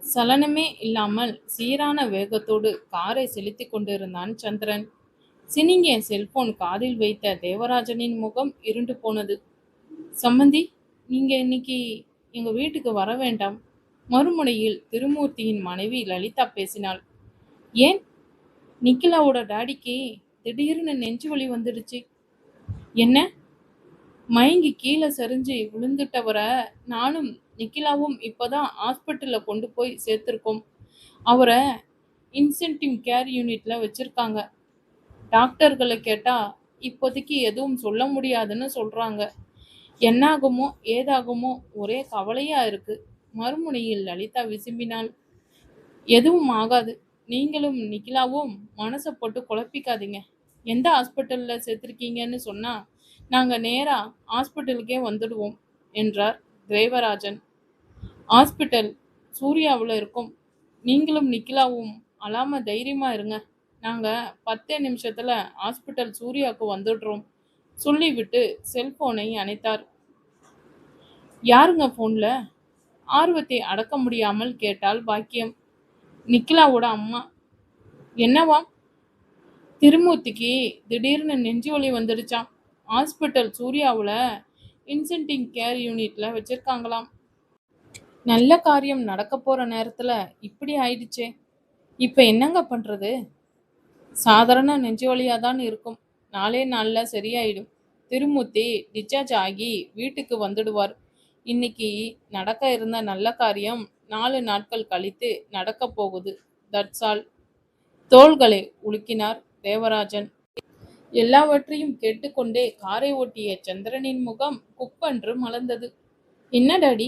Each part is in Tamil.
சலனமே இல்லாமல் சீரான வேகத்தோடு காரை செலுத்திக் கொண்டிருந்தான் சந்திரன். சினிங்கிய செல்போன் காதில் வைத்த தேவராஜனின் முகம் இருண்டு போனது. சம்மந்தி, நீங்க இன்னைக்கு எங்க வீட்டுக்கு வர வேண்டாம். மறுமுனையில் திருமூர்த்தியின் மனைவி லலிதா பேசினாள். ஏன்? நிக்கிலாவோட டாடிக்கு திடீர்னு நெஞ்சு வலி வந்துடுச்சு. என்ன? மயங்கி கீழே சரிஞ்சு விழுந்துட்டவரை நானும் நிக்கிலாவும் இப்பதான் ஹாஸ்பிட்டல்ல கொண்டு போய் சேர்த்துருக்கோம். அவரை இன்சென்டிவ் கேர் யூனிட்ல வச்சிருக்காங்க. டாக்டர்களை கேட்டா இப்போதைக்கு எதுவும் சொல்ல முடியாதுன்னு சொல்றாங்க. என்னாகுமோ ஏதாகுமோ ஒரே கவலையா இருக்கு. மறுமுனையில் லலிதா விசும்பினாள். எதுவும் ஆகாது. நீங்களும் நிக்கிலாவும் மனசை போட்டு குழப்பிக்காதீங்க. எந்த ஹாஸ்பிட்டல்ல சேர்த்திருக்கீங்கன்னு சொன்னா நாங்க நேரா ஹாஸ்பிட்டலுக்கே வந்துடுவோம் என்றார் தேவராஜன். ஹாஸ்பிட்டல் சூர்யாவில் இருக்கும். நீங்களும் நிக்கிலாவும் அழாம தைரியமா இருங்க. நாங்க 10 நிமிஷத்துல ஹாஸ்பிட்டல் சூர்யாவுக்கு வந்துடுறோம் சொல்லிவிட்டு செல்போனை அணைத்தார். யாருங்க போன்ல? ஆர்வத்தை அடக்க முடியாமல் கேட்டாள் பாக்கியம். நிக்கிலாவோட அம்மா. என்னவாம்? திருமூர்த்திக்கு திடீர்னு நெஞ்சு வலி வந்துடுச்சாம். ஹாஸ்பிட்டல் சூர்யாவில் இன்சென்டிவ் கேர் யூனிட்ல வச்சிருக்காங்களாம். நல்ல காரியம் நடக்க போற நேரத்துல இப்படி ஆயிடுச்சே. இப்ப என்னங்க பண்றது? சாதாரண நெஞ்சு வலியா தான் இருக்கும். நாளே நாள்ல சரியாயிடும். திருமூர்த்தி டிஸ்சார்ஜ் ஆகி வீட்டுக்கு வந்துடுவார். இன்னைக்கு நடக்க இருந்த நல்ல காரியம் 4 நாட்கள் கழித்து நடக்க போகுது. That's all. தோள்களை உலுக்கினார் தேவராஜன். எல்லாவற்றையும் கேட்டுக்கொண்டே காரை ஓட்டிய சந்திரனின் முகம் குப்பென்று மலர்ந்தது. என்ன டாடி,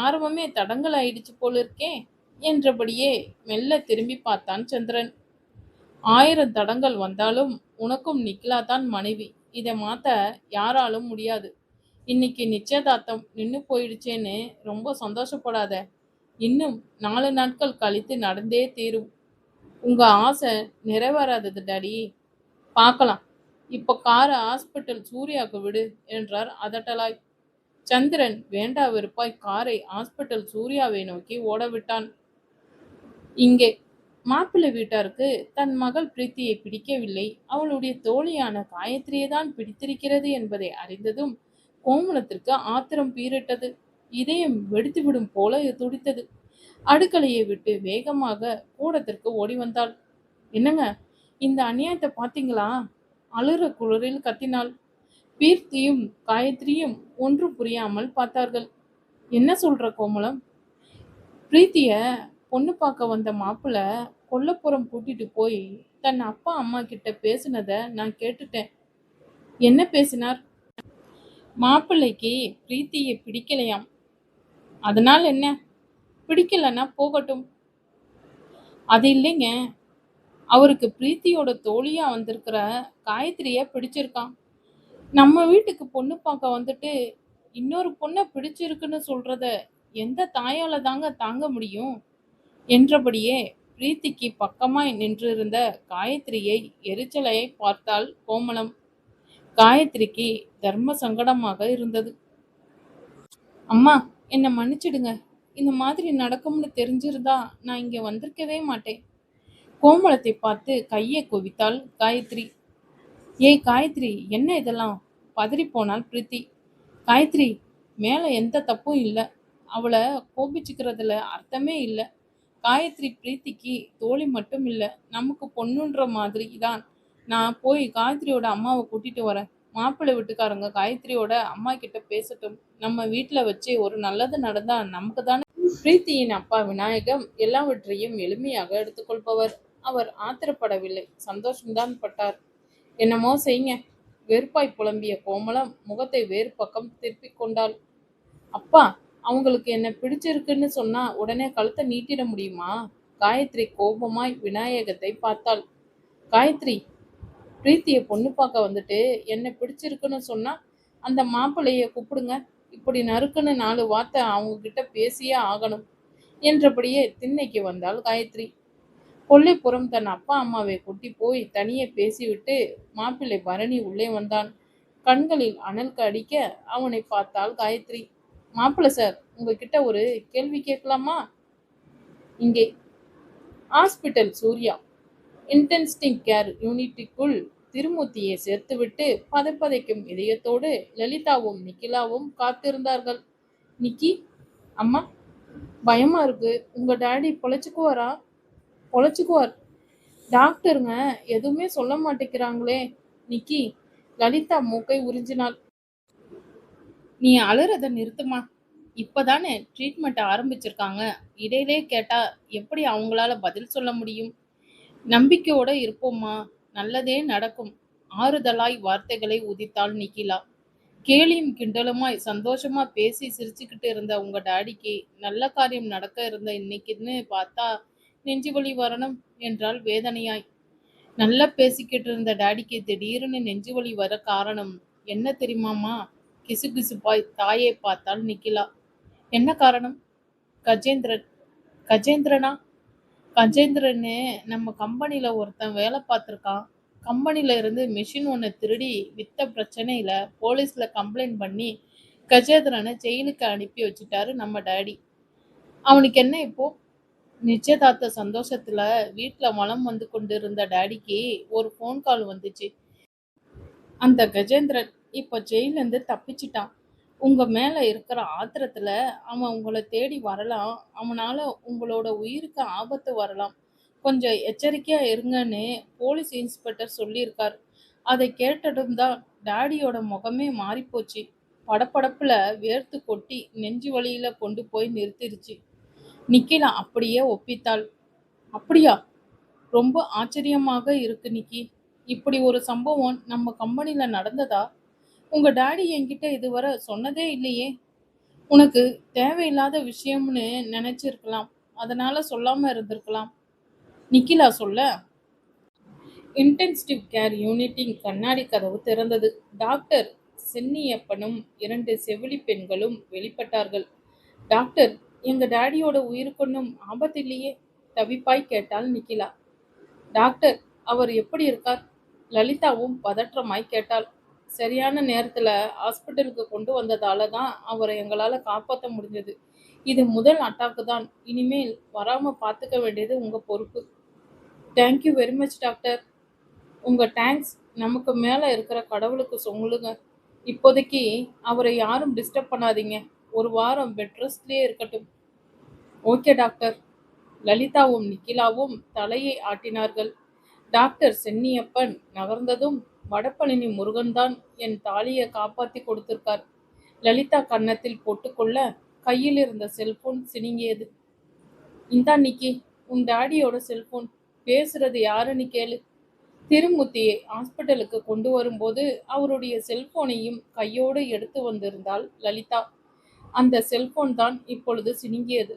ஆர்வமே தடங்கல் ஆயிடுச்சு போலிருக்கே என்றபடியே மெல்ல திரும்பி பார்த்தான் சந்திரன். 1000 தடங்கள் வந்தாலும் உனக்கும் நிக்கிலா தான் மனைவி. இதை மாத்த யாராலும் முடியாது. இன்னைக்கு நிச்சயதார்த்தம் நின்னு போயிடுச்சேன்னு ரொம்ப சந்தோஷப்படாத. இன்னும் 4 நாட்கள் கழித்து நடந்தே தீரும். உங்க ஆசை நிறைவேறாதது டாடி. பார்க்கலாம். இப்ப காரை ஹாஸ்பிட்டல் சூர்யாவுக்கு விடு என்றார் அதட்டலாய். சந்திரன் வேண்டா வெறுப்பாய் காரை ஹாஸ்பிட்டல் சூர்யாவை நோக்கி ஓடவிட்டான். இங்கே மாப்பிள்ளை வீட்டாருக்கு தன் மகள் பிரீத்தியை பிடிக்கவில்லை, அவளுடைய தோழியான காயத்ரியை தான் பிடித்திருக்கிறது என்பதை அறிந்ததும் கோமலத்திற்கு ஆத்திரம் பீரிட்டது. இதயம் வெடித்துவிடும் போல துடித்தது. அடுக்கலையை விட்டு வேகமாக கூடத்திற்கு ஓடி வந்தாள். என்னங்க, இந்த அநியாயத்தை பார்த்தீங்களா? அழுற குளிரில் கத்தினாள். பீர்த்தியும் காயத்ரியும் ஒன்றும் புரியாமல் பார்த்தார்கள். என்ன சொல்ற கோமலம்? பிரீத்திய பொண்ணு பார்க்க வந்த மாப்பிள்ள கொல்லப்புறம் கூட்டிட்டு போய் தன் அப்பா அம்மா கிட்ட பேசினத நான் கேட்டுட்டேன். என்ன பேசினார்? மாப்பிள்ளைக்கு பிரீத்தியை பிடிக்கலையாம். அதனால் என்ன? பிடிக்கலன்னா போகட்டும். அது இல்லைங்க, அவருக்கு பிரீத்தியோட தோழியா வந்திருக்கிற காயத்ரிய பிடிச்சிருக்கான். நம்ம வீட்டுக்கு பொண்ணு பார்க்க வந்துட்டு இன்னொரு பொண்ணை பிடிச்சிருக்குன்னு சொல்றத எந்த தாயால தாங்க தாங்க முடியும் என்றபடியே பிரீத்திக்கு பக்கமாய் நின்றிருந்த காயத்ரியை எரிச்சலை பார்த்தாள் கோமலம். காயத்ரிக்கு தர்ம சங்கடமாக இருந்தது. அம்மா, என்னை மன்னிச்சிடுங்க. இந்த மாதிரி நடக்கும்னு தெரிஞ்சிருந்தா நான் இங்க வந்திருக்கவே மாட்டேன். கோமலத்தை பார்த்து கையை குவித்தாள் காயத்ரி. ஏய் காயத்ரி, என்ன இதெல்லாம்? பதறி போனாள் பிரீத்தி. காயத்ரி, மேல எந்த தப்பும் இல்லை. அவளை கோபிச்சுக்கிறதுல அர்த்தமே இல்லை. காயத்ரி பிரீத்திக்கு தோழி மட்டும் இல்லை, நமக்கு பொண்ணுன்ற மாதிரி தான். நான் போய் காயத்ரியோட அம்மாவை கூட்டிட்டு வரேன். மாப்பிள்ளை வீட்டுக்காரங்க காயத்ரியோட அம்மா கிட்ட பேசட்டும். நம்ம வீட்டில் வச்சு ஒரு நல்லது நடந்தா நமக்கு தானே. பிரீத்தியின் அப்பா விநாயகம் எல்லாவற்றையும் எளிமையாக எடுத்துக்கொள்பவர். அவர் ஆத்திரப்படவில்லை, சந்தோஷம்தான் பட்டார். என்னமோ செய்யுங்க. வெறுப்பாய் புலம்பிய கோமலம் முகத்தை வேறு பக்கம் திருப்பிக் கொண்டாள். அப்பா, அவங்களுக்கு என்ன பிடிச்சிருக்குன்னு சொன்னா உடனே கழுத்தை நீட்டிட முடியுமா? காயத்ரி கோபமாய் விநாயகத்தை பார்த்தாள். காயத்ரி, பிரீத்திய பொண்ணு பார்க்க வந்துட்டு என்ன பிடிச்சிருக்குன்னு சொன்னா அந்த மாப்பிள்ளைய கூப்பிடுங்க. இப்படி நறுக்குன்னு 4 வார்த்தை அவங்க கிட்ட பேசியே ஆகணும் என்றபடியே திண்ணைக்கு வந்தாள் காயத்ரி. கொல்லைப்புறம் தன் அப்பா அம்மாவை கூட்டி போய் தனியே பேசிவிட்டு மாப்பிள்ளை பரணி உள்ளே வந்தான். கண்களில் அனல் அடிக்க அவனை பார்த்தாள் காயத்ரி. மாப்பிள்ளை சார், உங்ககிட்ட ஒரு கேள்வி கேட்கலாமா? இங்கே ஹாஸ்பிட்டல் சூர்யா இன்டென்சிவ் கேர் யூனிட்டுக்குள் திருமூர்த்தியை சேர்த்துவிட்டு பதைப்பதைக்கும் இதயத்தோடு லலிதாவும் நிக்கிலாவும் காத்திருந்தார்கள். நிக்கி, அம்மா, பயமா இருக்கு. உங்க டாடி பொழைச்சுக்குவாரா? பொழைச்சுக்குவார். டாக்டருங்க எதுவுமே சொல்ல மாட்டேங்கிறாங்களே. நிக்கி, லலிதா மூக்கை உறிஞ்சினாள். நீ அழுறத நிறுத்துமா. இப்பதானே ட்ரீட்மெண்ட் ஆரம்பிச்சிருக்காங்க. இடையிலே கேட்டா எப்படி அவங்களால பதில் சொல்ல முடியும்? நம்பிக்கையோட இருப்போம்மா. நல்லதே நடக்கும். ஆறுதலாய் வார்த்தைகளை உதித்தாள் நிக்கிலா. கேலியும் கிண்டலுமாய் சந்தோஷமா பேசி சிரிச்சுக்கிட்டு இருந்த உங்க டாடிக்கு நல்ல காரியம் நடக்க இருந்த இன்னைக்குன்னு பார்த்தா நெஞ்சு வலி வரணும் என்றால் வேதனையாய். நல்லா பேசிக்கிட்டு இருந்த டாடிக்கு திடீர்னு நெஞ்சு வலி வர காரணம் என்ன தெரியுமாமா? கிசுகிசுப்பாய் தாயை பார்த்தாள் நிக்கிலா. என்ன காரணம்? கஜேந்திரன். கஜேந்திரனா? கஜேந்திரன்னு நம்ம கம்பெனில ஒருத்தன் வேலை பார்த்துருக்கான். கம்பெனில இருந்து மிஷின் ஒன்று திருடி வித்த பிரச்சனையில போலீஸ்ல கம்ப்ளைண்ட் பண்ணி கஜேந்திரனை ஜெயிலுக்கு அனுப்பி வச்சுட்டாரு நம்ம டாடி. அவனுக்கு என்ன இப்போ? நிச்சயதார்த்த சந்தோஷத்துல வீட்டுல வலம் வந்து கொண்டிருந்த டாடிக்கு ஒரு ஃபோன் கால் வந்துச்சு. அந்த கஜேந்திரன் இப்ப ஜெயில இருந்து தப்பிச்சிட்டான். உங்க மேல இருக்கிற ஆத்திரத்துல அவன் உங்களை தேடி வரலாம். அவனால உங்களோட உயிருக்கு ஆபத்து வரலாம். கொஞ்சம் எச்சரிக்கையா இருங்கன்னு போலீஸ் இன்ஸ்பெக்டர் சொல்லியிருக்கார். அதை கேட்டதும் தான் டாடியோட முகமே மாறிப்போச்சு. படபடப்புல வேர்த்து கொட்டி நெஞ்சு வலியில கொண்டு போய் நிறுத்திருச்சு. நிக்கிலா அப்படியே ஒப்பித்தாள். அப்படியா? ரொம்ப ஆச்சரியமாக இருக்கு நிக்கி. இப்படி ஒரு சம்பவம் நம்ம கம்பெனில நடந்ததா? உங்க டாடி என்கிட்ட இதுவரை சொன்னதே இல்லையே. உனக்கு தேவையில்லாத விஷயம்னு நினைச்சிருக்கலாம். அதனால சொல்லாம இருந்திருக்கலாம். நிக்கிலா சொல்ல, இன்டென்சிவ் கேர் யூனிட்டின் கண்ணாடி கதவு திறந்தது. டாக்டர் சென்னியப்பனும் 2 செவிலி பெண்களும் வெளிப்பட்டார்கள். டாக்டர், எங்க டாடியோட உயிருக்கொன்னும் ஆபத்து இல்லையே? தவிப்பாய் கேட்டாள் நிக்கிலா. டாக்டர், அவர் எப்படி இருக்கார்? லலிதாவும் பதற்றமாய் கேட்டாள். சரியான நேரத்துல ஹாஸ்பிட்டலுக்கு கொண்டு வந்ததால தான் அவரை எங்களால காப்பாற்ற முடிஞ்சது. இது முதல் அட்டாக்கு தான். இனிமேல் வராம பார்த்துக்க வேண்டியது உங்க பொறுப்பு. Thank you very much doctor. உங்க தேங்க்ஸ் நமக்கு மேல இருக்கிற கடவுளுக்கு சொல்லுங்க. இப்போதைக்கு அவரை யாரும் டிஸ்டர்ப் பண்ணாதீங்க. ஒரு வாரம் பெட் ரெஸ்ட்லயே இருக்கட்டும். Okay doctor. லலிதாவும் நிக்கிலாவும் தலையை ஆட்டினார்கள். டாக்டர் சென்னியப்பன் நகர்ந்ததும், வடபழனி முருகன்தான் என் தாலியை காப்பாத்தி கொடுத்திருக்கார். லலிதா கன்னத்தில் போட்டுக்கொள்ள கையில் இருந்த செல்போன் சினுங்கியது. இந்தா நிக்கி, உன் டாடியோட செல்போன். பேசுறது யாருன்னு கேளு. திருமூர்த்தியை ஹாஸ்பிட்டலுக்கு கொண்டு வரும்போது அவருடைய செல்போனையும் கையோடு எடுத்து வந்திருந்தாள் லலிதா. அந்த செல்போன் தான் இப்பொழுது சினுங்கியது.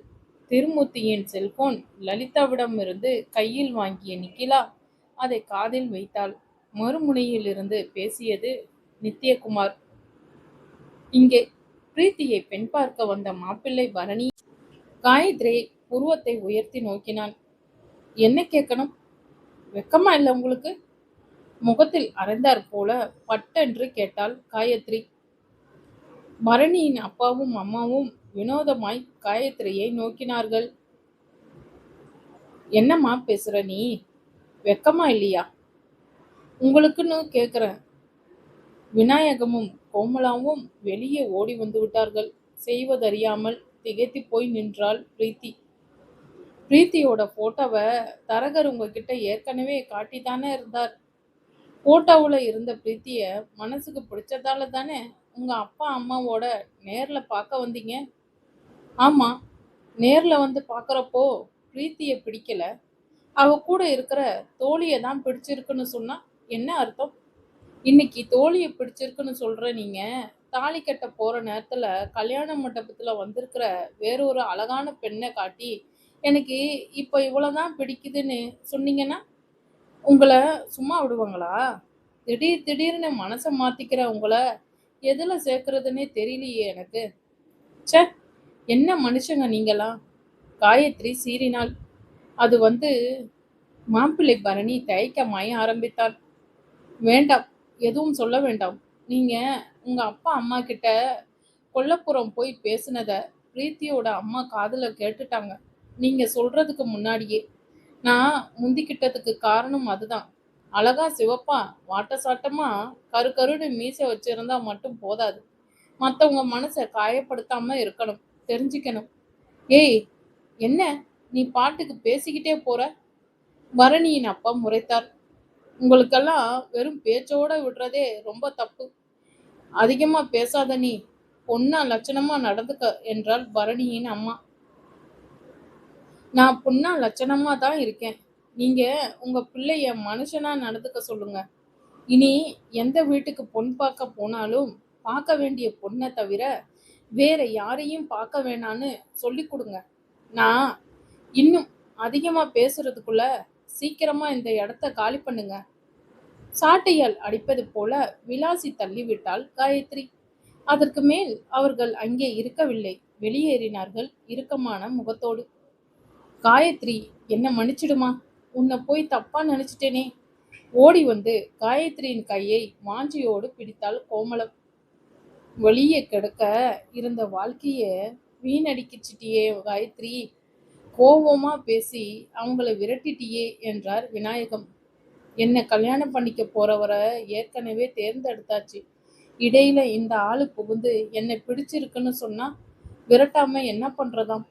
திருமூர்த்தியின் செல்போன் லலிதாவிடமிருந்து கையில் வாங்கிய நிக்கிலா அதை காதில் வைத்தாள். மறுமுனையில் இருந்து பேசியது நித்யகுமார். இங்கே பிரீத்தியை பெண் பார்க்க வந்த மாப்பிள்ளை பரணி. காயத்ரி புருவத்தை உயர்த்தி நோக்கினான். என்ன கேட்கணும்? வெக்கமா இல்லை உங்களுக்கு? முகத்தில் அரைந்தார் போல பட்டென்று கேட்டாள் காயத்ரி. பரணியின் அப்பாவும் அம்மாவும் வினோதமாய் காயத்ரியை நோக்கினார்கள். என்னம்மா பேசுற நீ? வெக்கமா இல்லையா? உங்களுக்குன்னு கேட்குறேன். விநாயகமும் கோமலாவும் வெளியே ஓடி வந்து விட்டார்கள். செய்வதறியாமல் திகைத்து போய் நின்றாள் பிரீத்தி. பிரீத்தியோட போட்டோவை தரகர் உங்ககிட்ட ஏற்கனவே காட்டித்தானே இருந்தார். போட்டோவில் இருந்த பிரீத்திய மனசுக்கு பிடிச்சதால தானே உங்க அப்பா அம்மாவோட நேர்ல பார்க்க வந்தீங்க? ஆமா, நேர்ல வந்து பார்க்குறப்போ பிரீத்திய பிடிக்கல, அவ கூட இருக்கிற தோழியை தான் பிடிச்சிருக்குன்னு சொன்னா என்ன அர்த்தம்? இன்னைக்கு தோழியை பிடிச்சிருக்குன்னு சொல்ற நீங்க, தாலி கட்ட போற நேரத்துல கல்யாண மண்டபத்துல வந்திருக்கிற வேறொரு அழகான பெண்ணை காட்டி எனக்கு இப்போ இவ்வளவுதான் பிடிக்குதுன்னு சொன்னீங்கன்னா உங்களை சும்மா விடுவாங்களா? திடீர்னு மனசை மாத்திக்கிற உங்களை எதுல சேர்க்கறதுன்னே தெரியலையே எனக்கு. ச்சே, என்ன மனுஷங்க நீங்களா? காயத்ரி சீறினாள். அது மாப்பிள்ளை பரணி தயக்கமாய் ஆரம்பித்தாள். வேண்டாம், எதுவும் சொல்ல வேண்டாம். நீங்க உங்க அப்பா அம்மா கிட்ட கொல்லப்புறம் போய் பேசுனத பிரீத்தியோட அம்மா காதுல கேட்டுட்டாங்க. நீங்க சொல்றதுக்கு முன்னாடியே. நான் முந்திக்கிட்டதுக்கு காரணம் அதுதான். அழகா சிவப்பா, வாட்ட சாட்டமா, கரு கருன்னு மீசை வச்சிருந்தா மட்டும் போதாது. மத்தவங்க மனச காயப்படுத்தாம இருக்கணும். தெரிஞ்சுக்கணும். ஏய், என்ன? நீ பாட்டுக்கு பேசிக்கிட்டே போற? பரணியின் அப்பா முறைத்தார். உங்களுக்கெல்லாம் வெறும் பேச்சோட விடுறதே ரொம்ப தப்பு. அதிகமா பேசாத நீ. பொண்ணா லட்சணமா நடந்துக்க என்றாள் பரணியின் அம்மா. நான் பொண்ணா லட்சணமா தான் இருக்கேன். நீங்க உங்க பிள்ளைய மனுஷனா நடந்துக்க சொல்லுங்க. இனி எந்த வீட்டுக்கு பொன் பார்க்க போனாலும் பார்க்க வேண்டிய பொண்ணை தவிர வேற யாரையும் பார்க்க வேணான்னு சொல்லி கொடுங்க. நான் இன்னும் அதிகமா பேசுறதுக்குள்ள சீக்கிரமா இந்த இடத்த காலி பண்ணுங்க. சாட்டையால் அடிப்பது போல விலாசி தள்ளிவிட்டாள் காயத்ரி. அதற்கு மேல் அவர்கள் அங்கே இருக்கவில்லை. வெளியேறினார்கள் இறுக்கமான முகத்தோடு. காயத்ரி, என்ன மன்னிச்சிடுமா, உன்னை போய் தப்பா நினைச்சிட்டேனே. ஓடி வந்து காயத்ரியின் கையை வாஞ்சியோடு பிடித்தாள் கோமளம். வெளியே கிடக்க இருந்த வாழ்க்கைய வீணடிச்சிட்டியே காயத்ரி. கோபமா பேசி அவங்கள விரட்டிட்டியே என்றார் விநாயகம். என்ன கல்யாணம் பண்ணிக்க போறவரை ஏற்கனவே தேர்ந்தெடுத்தாச்சு. இடையில இந்த ஆளு புகுந்து என்னை பிடிச்சிருக்குன்னு சொன்னா விரட்டாம என்ன பண்றதாம்?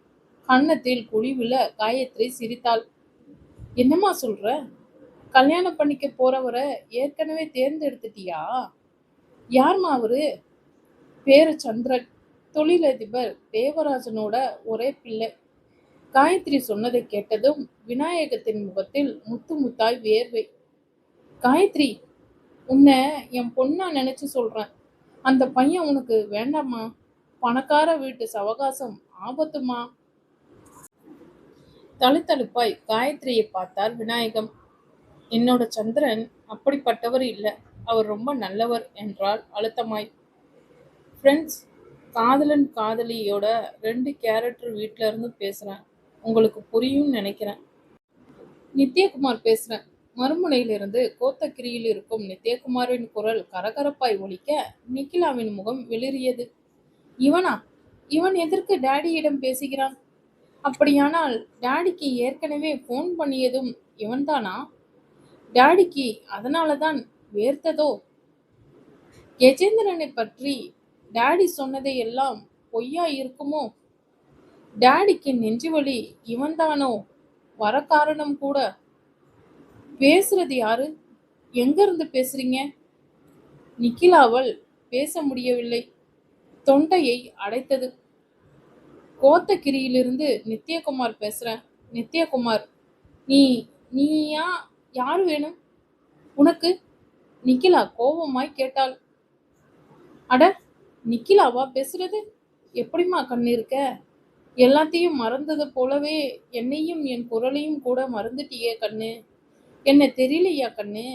கன்னத்தில் குழிவில காயத்ரி சிரித்தாள். என்னம்மா சொல்ற? கல்யாணம் பண்ணிக்க போறவரை ஏற்கனவே தேர்ந்தெடுத்துட்டியா? யார்மா அவரு? பேரு சந்திரன். தொழிலதிபர் தேவராஜனோட ஒரே பிள்ளை. காயத்ரி சொன்னதை கேட்டதும் விநாயகத்தின் முகத்தில் முத்து முத்தாய் வேர்வை. காயத்ரி, உன்னை என் பொண்ணா நினைச்சு சொல்றேன். அந்த பையன் உனக்கு வேண்டாமா? பணக்கார வீட்டு சவகாசம் ஆபத்துமா? தழுத்தழுப்பாய் காயத்ரியை பார்த்தார் விநாயகம். என்னோட சந்திரன் அப்படிப்பட்டவர் இல்லை. அவர் ரொம்ப நல்லவர் என்றாள் அழுத்தமாய். ஃப்ரெண்ட்ஸ், காதலன் காதலியோட 2 கேரக்டர் வீட்டில இருந்து பேசுறேன். உங்களுக்கு புரியும்னு நினைக்கிறேன். நித்யகுமார் பேசுறேன். மறுமுனையிலிருந்து கோத்தகிரியில் இருக்கும் நித்யகுமாரின் குரல் கரகரப்பாய் ஒலிக்க நிக்கிலாவின் முகம் வெளிரியது. இவனா? இவன் எதற்கு டேடியிடம் பேசுகிறான்? அப்படியானால் டாடிக்கு ஏற்கனவே போன் பண்ணியதும் இவன்தானா? டாடிக்கு அதனாலதான் வேர்த்ததோ? கஜேந்திரனை பற்றி டாடி சொன்னதை எல்லாம் பொய்யா இருக்குமோ? டாடிக்கு நெஞ்சுவலி இவன்தானோ வர காரணம் கூட? பேசுறது யாரு? எங்க இருந்து பேசுறீங்க? நிக்கிலாவல் பேச முடியவில்லை. தொண்டையை அடைத்தது. கோத்தகிரியிலிருந்து நித்யகுமார் பேசுறேன். நித்யகுமார், நீ நீயா? யார் வேணும் உனக்கு? நிக்கிலா கோபமாய் கேட்டாள். அட, நிக்கிலாவா பேசுறது? எப்படிம்மா கண்ணு இருக்க? எல்லாத்தையும் மறந்தது போலவே என்னையும் என் குரலையும் கூட மறந்துட்டியே கண்ணு. என்ன தெரியலையா கண்ணு?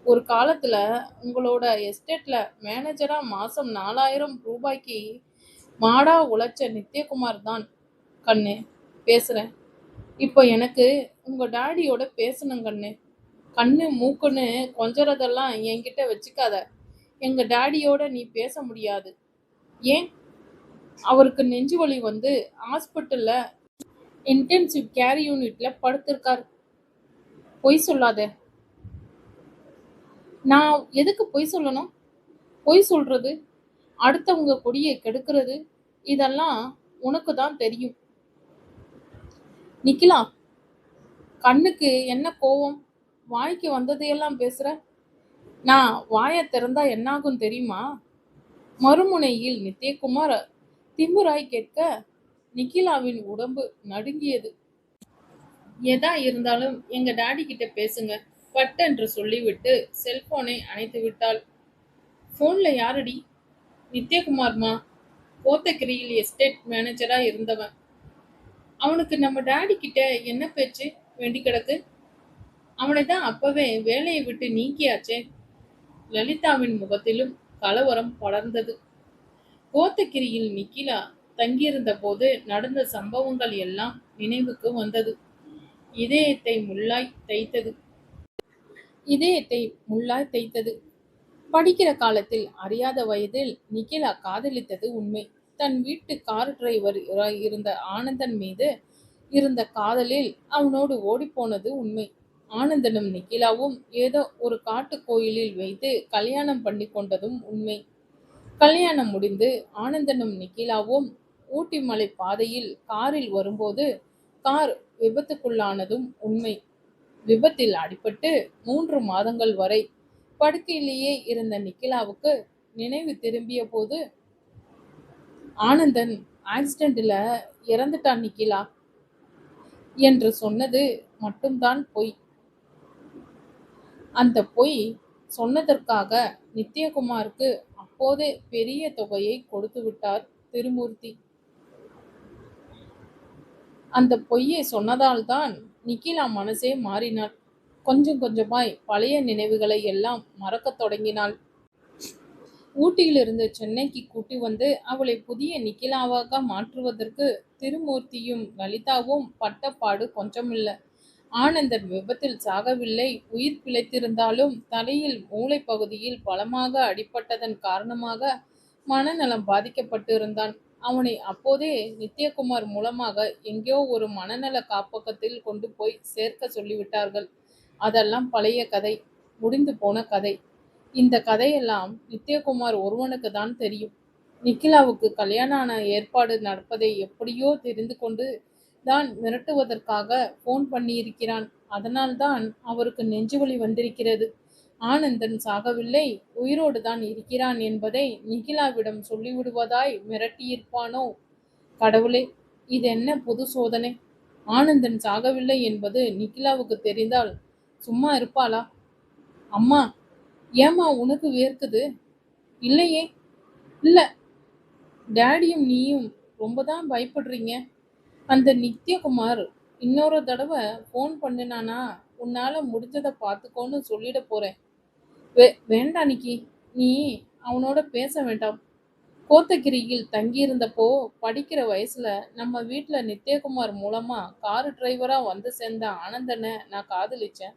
ஒரு காலத்துல உங்களோட எஸ்டேட்ல மேனேஜரா மாசம் 4000 ரூபாய்க்கு மாடா உழைச்ச நித்யகுமார் தான் கண்ணு பேசுறேன். இப்போ எனக்கு உங்க டாடியோட பேசணும் கண்ணு. கண்ணு மூக்குன்னு கொஞ்சறதெல்லாம் என்கிட்ட வச்சுக்காத. எங்க டாடியோட நீ பேச முடியாது. ஏன்? அவருக்கு நெஞ்சு வலி வந்து ஹாஸ்பிட்டல்ல இன்டென்சிவ் கேர் யூனிட்ல படுத்திருக்கார். பொய் சொல்லாத. நான் எதுக்கு பொய் சொல்லணும்? பொய் சொல்றது, அடுத்தவங்க கொடியை கெடுக்கிறது, இதெல்லாம் உனக்கு தான் தெரியும். நிக்கிலா, கண்ணுக்கு என்ன கோவம்? வாய்க்கு வந்ததையெல்லாம் பேசுற. நான் வாயை திறந்தா என்னாகும் தெரியுமா? மறுமுனையில் நித்யகுமார் திமிராய் கேட்க நிக்கிலாவின் உடம்பு நடுங்கியது. எதா இருந்தாலும் எங்க டாடி கிட்ட பேசுங்க பட்டென்று சொல்லிவிட்டு செல்போனை அணைத்து விட்டாள். போன்ல யாரடி? நித்யகுமார்மா, கோத்தகிரியில் எஸ்டேட் மேனேஜரா இருந்தவன். அவனுக்கு நம்ம டாடி கிட்ட என்ன பேச்சு வேண்டி கிடக்கு? அவனை தான் அப்பவே வேலையை விட்டு நீக்கியாச்சே. லலிதாவின் முகத்திலும் கலவரம் படர்ந்தது. கோத்தகிரியில் நிக்கிலா தங்கியிருந்த போது நடந்த சம்பவங்கள் எல்லாம் நினைவுக்கு வந்தது. இதயத்தை முள்ளாய் தைத்தது. இதயத்தை முள்ளாய் தைத்தது. படிக்கிற காலத்தில் அறியாத வயதில் நிக்கிலா காதலித்தது உண்மை. தன் வீட்டு கார் டிரைவர் இருந்த ஆனந்தன் மீது இருந்த காதலில் அவனோடு ஓடிப்போனது உண்மை. ஆனந்தனும் நிக்கிலாவும் ஏதோ ஒரு காட்டு கோயிலில் வைத்து கல்யாணம் பண்ணி கொண்டதும் உண்மை. கல்யாணம் முடிந்து ஆனந்தனும் நிக்கிலாவும் ஊட்டி மலை பாதையில் காரில் வரும்போது கார் விபத்துக்குள்ளானதும் உண்மை. விபத்தில் அடிபட்டு 3 மாதங்கள் வரை படுக்கையிலேயே இருந்த நிக்கிலாவுக்கு நினைவு திரும்பிய போது, ஆனந்தன் ஆக்சிடென்ட்ல இறந்துட்டான் நிக்கிலா என்று சொன்னது மட்டும்தான் பொய். அந்த பொய் சொன்னதற்காக நித்யகுமாருக்கு அப்போதே பெரிய தொகையை கொடுத்து விட்டார் திருமூர்த்தி. அந்த பொய்யை சொன்னதால்தான் நிக்கிலா மனசே மாறினாள். கொஞ்சம் கொஞ்சமாய் பழைய நினைவுகளை எல்லாம் மறக்கத் தொடங்கினாள். ஊட்டியிலிருந்து சென்னைக்கு கூட்டி வந்து அவளை புதிய நிக்கிலாவாக மாற்றுவதற்கு திருமூர்த்தியும் லலிதாவும் பட்ட பாடு கொஞ்சமில்ல. ஆனந்தன் விபத்தில் சாகவில்லை. உயிர் பிழைத்திருந்தாலும் தலையில் மூளை பகுதியில் பலமாக அடிபட்டதன் காரணமாக மனநலம் பாதிக்கப்பட்டிருந்தான். அவனை அப்போதே நித்யகுமார் மூலமாக எங்கேயோ ஒரு மனநல காப்பகத்தில் கொண்டு போய் சேர்க்க சொல்லிவிட்டார்கள். அதெல்லாம் பழைய கதை, முடிந்து போன கதை. இந்த கதையெல்லாம் நித்யகுமார் ஒருவனுக்கு தான் தெரியும். நிக்கிலாவுக்கு கல்யாண ஏற்பாடு நடப்பதை எப்படியோ தெரிந்து கொண்டு தான் மிரட்டுவதற்காக போன் பண்ணியிருக்கிறான். அதனால்தான் அவருக்கு நெஞ்சுவலி வந்திருக்கிறது. ஆனந்தன் சாகவில்லை, உயிரோடு தான் இருக்கிறான் என்பதை நிகிலாவிடம் சொல்லிவிடுவதாய் மிரட்டியிருப்பானோ? கடவுளே, இது என்ன புது சோதனை! ஆனந்தன் சாகவில்லை என்பது நிகிலாவுக்கு தெரிந்தால் சும்மா இருப்பாளா? அம்மா, ஏம்மா உனக்கு வேர்க்குது? இல்லையே. இல்ல, டேடியும் நீயும் ரொம்ப தான் பயப்படுறீங்க. அந்த நித்யகுமார் இன்னொரு தடவை போன் பண்ணினானா உன்னால முடிஞ்சதை பார்த்துக்கோன்னு சொல்லிட போறேன். வேண்டாம் நிக்கி, நீ அவனோட பேச வேண்டாம். கோத்தகிரியில் தங்கியிருந்தப்போ படிக்கிற வயசுல நம்ம வீட்டுல நித்யகுமார் மூலமா காரு டிரைவரா வந்து சேர்ந்த ஆனந்தனை நான் காதலிச்சேன்.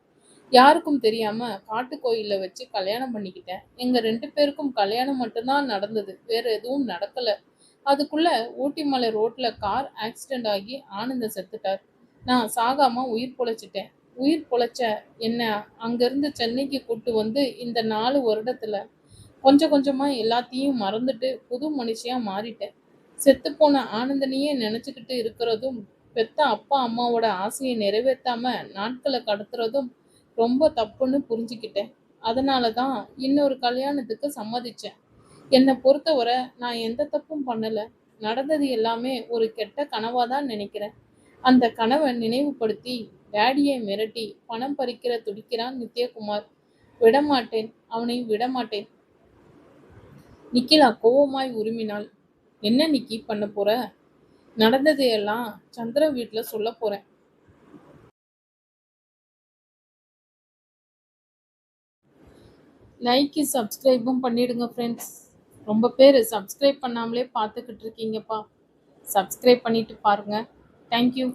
யாருக்கும் தெரியாம காட்டு கோயில்ல வச்சு கல்யாணம் பண்ணிக்கிட்டேன். எங்க 2 பேருக்கும் கல்யாணம் மட்டும்தான் நடந்தது, வேற எதுவும் நடக்கல. அதுக்குள்ள ஊட்டிமலை ரோட்ல கார் ஆக்சிடென்ட் ஆகி ஆனந்தன் செத்துட்டார். நான் சாகாம உயிர் பொழைச்சிட்டேன். உயிர் பொழைச்ச என்ன அங்கிருந்து சென்னைக்கு கூட்டு வந்து இந்த 4 வருடத்துல கொஞ்சம் கொஞ்சமா எல்லாத்தையும் மறந்துட்டு புது மனுஷியா மாறிட்டேன். செத்துப்போன ஆனந்தனையே நினைச்சுக்கிட்டு இருக்கிறதும், பெத்த அப்பா அம்மாவோட ஆசையை நிறைவேற்றாம நாட்களை கடத்துறதும் ரொம்ப தப்புன்னு புரிஞ்சுக்கிட்டேன். அதனாலதான் இன்னொரு கல்யாணத்துக்கு சம்மதிச்சேன். என்னை பொறுத்தவரை நான் எந்த தப்பும் பண்ணல. நடந்தது எல்லாமே ஒரு கெட்ட கனவாதான் நினைக்கிறேன். அந்த கனவை நினைவுபடுத்தி டேடியை மிரட்டி பணம் பறிக்கிற துடிக்கிறான் நித்யகுமார். விடமாட்டேன், அவனை விடமாட்டேன். நிக்கிலா கோவமாய் உருமினாள். என்ன நிக்கி பண்ண போற? நடந்தது எல்லாம் சந்திரன் வீட்டுல சொல்ல போறேன். லைக் சப்ஸ்கிரைபும் பண்ணிடுங்க ஃப்ரெண்ட்ஸ். ரொம்ப பேர் சப்ஸ்கிரைப் பண்ணாமலே பார்த்துக்கிட்டு இருக்கீங்கப்பா. சப்ஸ்கிரைப் பண்ணிட்டு பாருங்க. தேங்க்யூ.